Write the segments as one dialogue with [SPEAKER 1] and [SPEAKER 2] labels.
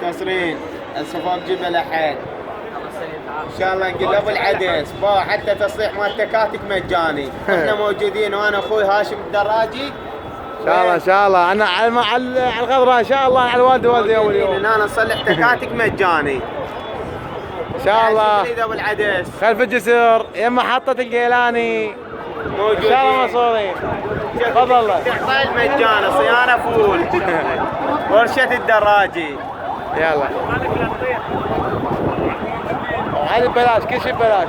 [SPEAKER 1] الكسرين الصفاف جبل احد ان شاء الله نقول ابو العدس با حتى تصليح مال تكاتك مجاني. احنا موجودين وانا اخوي هاشم الدراجي
[SPEAKER 2] ان شاء الله ان شاء الله. انا على الغضراء ان شاء الله على الوالد والدي اول يوم
[SPEAKER 1] ان انا نصلح تكاتك مجاني
[SPEAKER 2] ان شاء الله.
[SPEAKER 1] تريد ابو العدس
[SPEAKER 2] خلف الجسر يم محطة القيلاني
[SPEAKER 1] موجودين
[SPEAKER 2] ان شاء الله منصورين. تفضل الله.
[SPEAKER 1] تحفيل مجاني صيانه فول ورشه الدراجي.
[SPEAKER 2] يلا وهذا ببلاش كل شيء ببلاش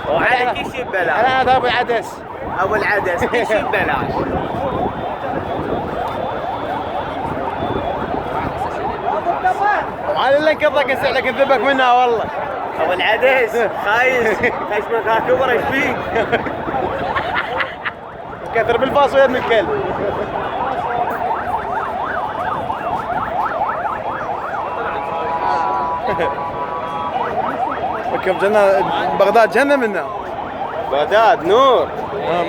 [SPEAKER 1] وعلى كل شيء ببلاش.
[SPEAKER 2] انا ابو العدس
[SPEAKER 1] ابو العدس كل شيء ببلاش.
[SPEAKER 2] وهذا اللي انقضك لك نذبك منها والله.
[SPEAKER 1] ابو العدس خايس خشمك كبر ايش فيك؟
[SPEAKER 2] كثر بالفاص ويرمي الكلب. كم جنة بغداد جنة منها.
[SPEAKER 1] بغداد نور.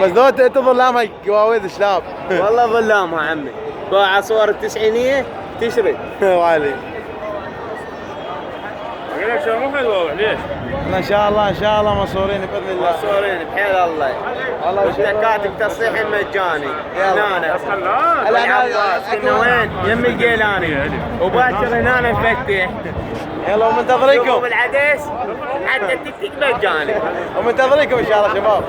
[SPEAKER 2] بس ذو انت ظلامها قواويذ شلاب.
[SPEAKER 1] والله ظلامها عمي. باع صور التسعينية تشرد.
[SPEAKER 2] وعلي.
[SPEAKER 3] اقول لك شو مو حلوه ليش؟
[SPEAKER 2] ان شاء الله ان شاء الله منصورين باذن الله.
[SPEAKER 1] منصورين بحيل الله.
[SPEAKER 2] والله
[SPEAKER 1] والتكاتك تصليح مجاني. هنا
[SPEAKER 2] العباس
[SPEAKER 1] كنا وين؟ يم الجيلاني. وباكر هنا نفتح.
[SPEAKER 2] يلا ومنتظريكم.
[SPEAKER 1] بالعدس حتى التكتيك مجاني.
[SPEAKER 2] ومنتظريكم ان شاء الله شباب.